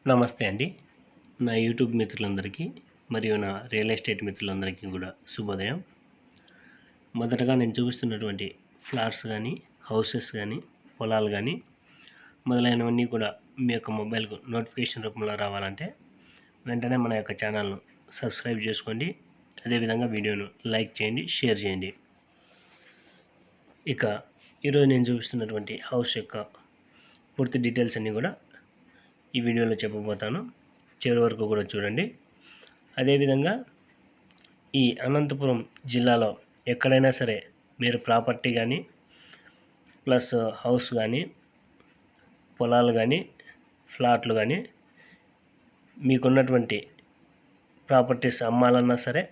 నమస్తే అండి. నా యూట్యూబ్ మిత్రులందరికీ మరియు నా రియల్ ఎస్టేట్ మిత్రులందరికీ కూడా శుభోదయం. మొదటగా నేను చూపిస్తున్నటువంటి ఫ్లాట్స్ కానీ, హౌసెస్ కానీ, పొలాలు కానీ మొదలైనవన్నీ కూడా మీ యొక్క మొబైల్కు నోటిఫికేషన్ రూపంలో రావాలంటే వెంటనే మన యొక్క ఛానల్ను సబ్స్క్రైబ్ చేసుకోండి. అదేవిధంగా వీడియోను లైక్ చేయండి, షేర్ చేయండి. ఇక ఈరోజు నేను చూపిస్తున్నటువంటి హౌస్ యొక్క పూర్తి డీటెయిల్స్ అన్నీ కూడా ఈ వీడియోలో చెప్పబోతాను. చివరి వరకు కూడా చూడండి. అదేవిధంగా ఈ అనంతపురం జిల్లాలో ఎక్కడైనా సరే మీరు ప్రాపర్టీ కానీ ప్లస్ హౌస్ కానీ పొలాలు కానీ ఫ్లాట్లు కానీ మీకున్నటువంటి ప్రాపర్టీస్ అమ్మాలన్నా సరే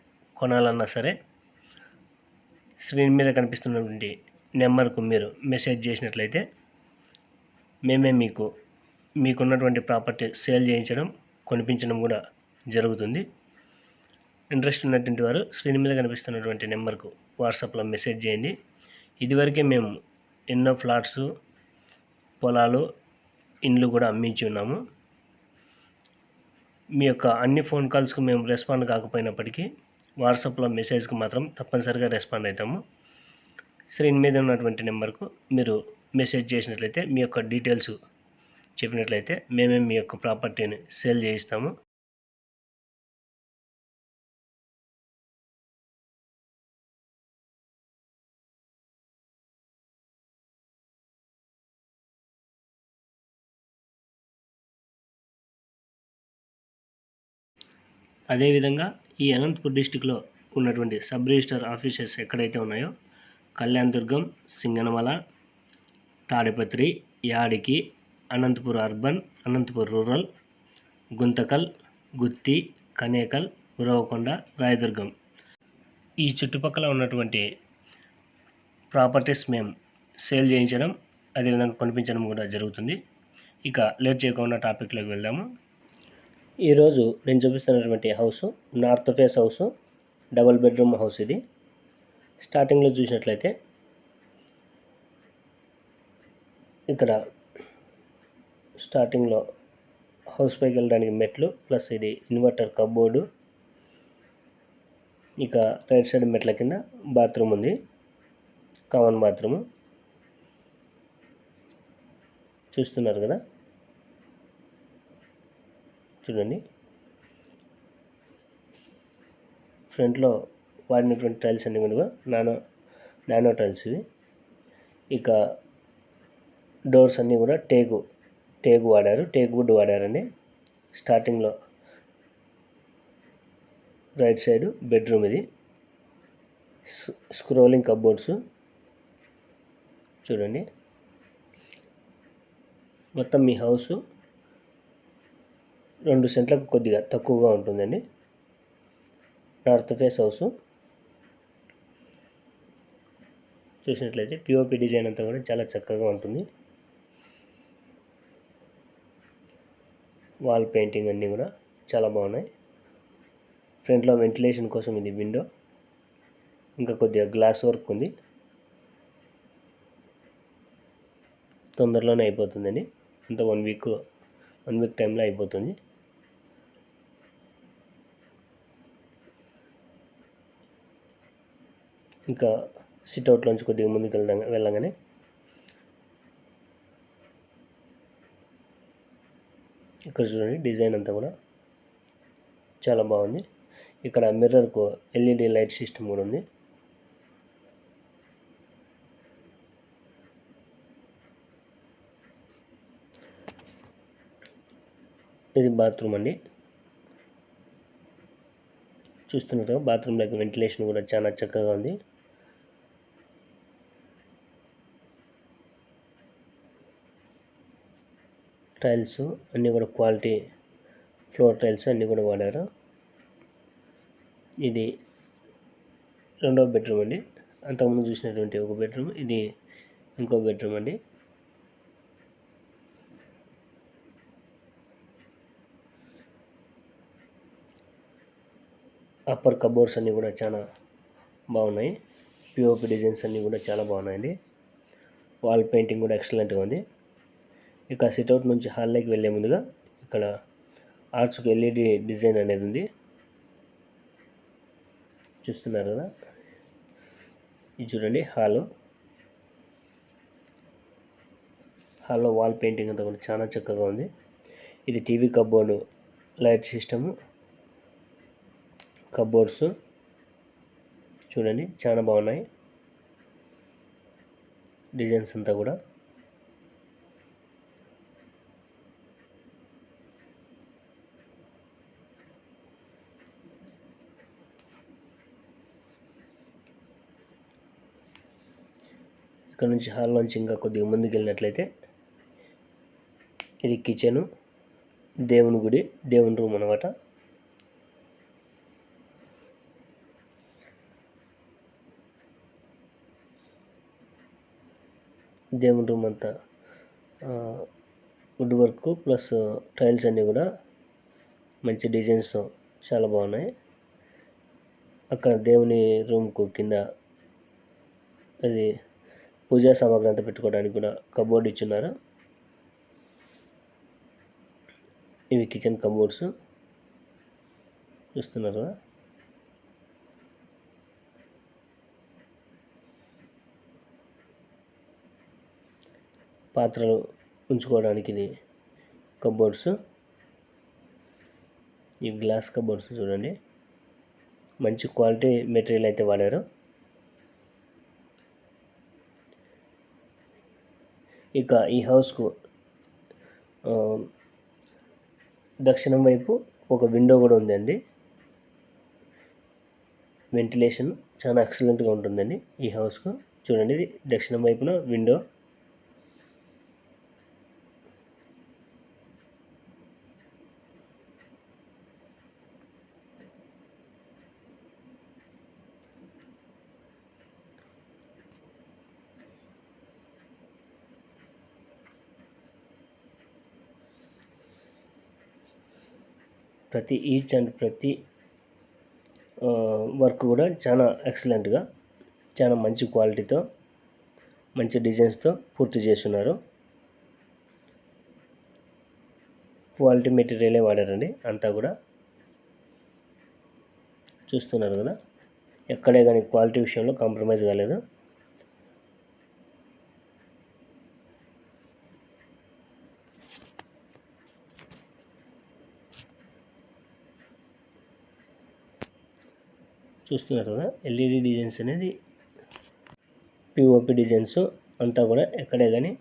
కొనాలన్నా సరే స్క్రీన్ మీద కనిపిస్తున్నటువంటి నెంబర్కు మీరు మెసేజ్ చేసినట్లయితే మేమే మీకున్నటువంటి ప్రాపర్టీ సేల్ చేయించడం, కొనిపించడం కూడా జరుగుతుంది. ఇంట్రెస్ట్ ఉన్నటువంటి వారు స్క్రీన్ మీద కనిపిస్తున్నటువంటి నెంబర్కు వాట్సాప్లో మెసేజ్ చేయండి. ఇదివరకే మేము ఎన్నో ఫ్లాట్స్, పొలాలు, ఇండ్లు కూడా అమ్మించి ఉన్నాము. మీ యొక్క అన్ని ఫోన్ కాల్స్కు మేము రెస్పాండ్ కాకపోయినప్పటికీ వాట్సాప్లో మెసేజ్కి మాత్రం తప్పనిసరిగా రెస్పాండ్ అవుతాము. స్క్రీన్ మీద ఉన్నటువంటి నెంబర్కు మీరు మెసేజ్ చేసినట్లయితే మీ యొక్క డీటెయిల్స్ చెప్పినట్లయితే మేమే మీ యొక్క ప్రాపర్టీని సేల్ చేయిస్తాము. అదేవిధంగా ఈ అనంతపూర్ డిస్టిక్లో ఉన్నటువంటి సబ్ రిజిస్టర్ ఆఫీసెస్ ఎక్కడైతే ఉన్నాయో కళ్యాణదుర్గం, సింగనమల, తాడిపత్రి, యాడికి, అనంతపూర్ అర్బన్, అనంతపూర్ రూరల్, గుంతకల్, గుత్తి, కనేకల్, ఉరవకొండ, రాయదుర్గం ఈ చుట్టుపక్కల ఉన్నటువంటి ప్రాపర్టీస్ మేము సేల్ చేయించడం, అదేవిధంగా కొనిపించడం కూడా జరుగుతుంది. ఇక లేట్ చేయకుండా టాపిక్లోకి వెళ్దాము. ఈరోజు నేను చూపిస్తున్నటువంటి house north face house, double bedroom house. ఇది స్టార్టింగ్లో చూసినట్లయితే ఇక్కడ స్టార్టింగ్లో హౌస్ పైకి వెళ్ళడానికి మెట్లు ప్లస్ ఇది ఇన్వర్టర్ కబోర్డు. ఇక రైట్ సైడ్ మెట్ల కింద బాత్రూమ్ ఉంది, కామన్ బాత్రూము చూస్తున్నారు కదా. చూడండి, ఫ్రంట్లో వాడినటువంటి టైల్స్ అన్ని కూడా నానో టైల్స్ ఇవి. ఇక డోర్స్ అన్నీ కూడా టేకు వాడారు, టేక్ వుడ్ వాడారండి. స్టార్టింగ్లో రైట్ సైడ్ బెడ్రూమ్ ఇది, స్క్రోలింగ్ కబోర్డ్స్ చూడండి. మొత్తం మీ హౌస్ 2 సెంట్లకు కొద్దిగా తక్కువగా ఉంటుందండి. నార్త్ ఫేస్ హౌస్ చూసినట్లయితే పిఓపి డిజైన్ అంతా కూడా చాలా చక్కగా ఉంటుంది. వాల్ పెయింటింగ్ అన్నీ కూడా చాలా బాగున్నాయి. ఫ్రంట్లో వెంటిలేషన్ కోసం ఇది విండో, ఇంకా కొద్దిగా గ్లాస్ వర్క్ ఉంది. తొందరలోనే అయిపోతుందండి, అంత వన్ వీక్ టైంలో అయిపోతుంది. ఇంకా సిట్అవుట్లోంచి కొద్దిగా ముందుకు వెళ్ళగానే ఇక్కడ చూడండి, డిజైన్ అంతా కూడా చాలా బాగుంది. ఇక్కడ మిర్రర్కు ఎల్ఈడి లైట్ సిస్టమ్ కూడా ఉంది. ఇది బాత్రూమ్ అండి. చూస్తున్నట్టుగా బాత్రూంలోకి వెంటిలేషన్ కూడా చాలా చక్కగా ఉంది. టైల్స్ అన్నీ కూడా క్వాలిటీ ఫ్లోర్ టైల్స్ అన్నీ కూడా వాడారు. ఇది 2వ బెడ్రూమ్ అండి. అంతకుముందు చూసినటువంటి ఒక బెడ్రూమ్, ఇది ఇంకో బెడ్రూమ్ అండి. అప్పర్ కబోర్డ్స్ అన్నీ కూడా చాలా బాగున్నాయి. పిఓపి డిజైన్స్ అన్నీ కూడా చాలా బాగున్నాయండి. వాల్ పెయింటింగ్ కూడా ఎక్సలెంట్గా ఉంది. ఇక సిట్అవుట్ నుంచి హాల్లోకి వెళ్ళే ముందుగా ఇక్కడ ఆర్చ్కి ఎల్ఈడి డిజైన్ అనేది ఉంది, చూస్తున్నారు కదా. ఇది చూడండి హాల్లో వాల్ పెయింటింగ్ అంతా కూడా చాలా చక్కగా ఉంది. ఇది TV cupboard light system, cupboards చూడండి చాలా బాగున్నాయి డిజైన్స్ అంతా కూడా. ఇక్కడ నుంచి హాల్ నుంచి ఇంకా కొద్దిగా ముందుకు వెళ్ళినట్లయితే ఇది కిచెను, దేవుని గుడి, దేవుని రూమ్ అనమాట. దేవుని రూమ్ అంతా వుడ్ వర్క్ ప్లస్ టైల్స్ అన్నీ కూడా మంచి డిజైన్స్ చాలా బాగున్నాయి. అక్కడ దేవుని రూమ్కు కింద అది పూజా సామాగ్రి అంతా పెట్టుకోవడానికి కూడా కబోర్డ్ ఇచ్చున్నారు. ఇవి కిచెన్ కబోర్డ్స్ చూస్తున్నారు కదా. పాత్రలు ఉంచుకోవడానికి ఇది కబోర్డ్స్, ఈ గ్లాస్ కబోర్డ్స్ చూడండి, మంచి క్వాలిటీ మెటీరియల్ అయితే వాడారు. ఇక ఈ హౌస్కు దక్షిణం వైపు ఒక విండో కూడా ఉందండి. వెంటిలేషన్ చాలా ఎక్సలెంట్గా ఉంటుందండి ఈ హౌస్కు. చూడండి, ఇది దక్షిణం వైపున విండో. ప్రతి వర్క్ కూడా చాలా ఎక్సలెంట్గా, చాలా మంచి క్వాలిటీతో, మంచి డిజైన్స్తో పూర్తి చేస్తున్నారు. క్వాలిటీ మెటీరియలే వాడారండి అంతా కూడా, చూస్తున్నారు కదా. ఎక్కడే కానీ క్వాలిటీ విషయంలో కాంప్రమైజ్ కాలేదు. చూస్తున్నారు కదా, ఎల్ఈడి డిజైన్స్ అనేది పిఓపి డిజైన్స్ అంతా కూడా ఎక్కడే కానీ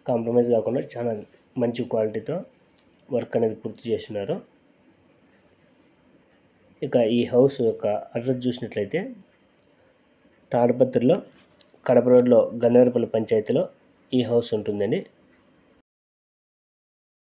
కాంప్రమైజ్ కాకుండా చాలా మంచి క్వాలిటీతో వర్క్ అనేది పూర్తి చేస్తున్నారు. ఇక ఈ హౌస్ యొక్క అడ్రస్ చూసినట్లయితే తాడిపత్రిలో కడప రోడ్లో గన్నేరుపల్లి పంచాయతీలో ఈ హౌస్ ఉంటుందండి.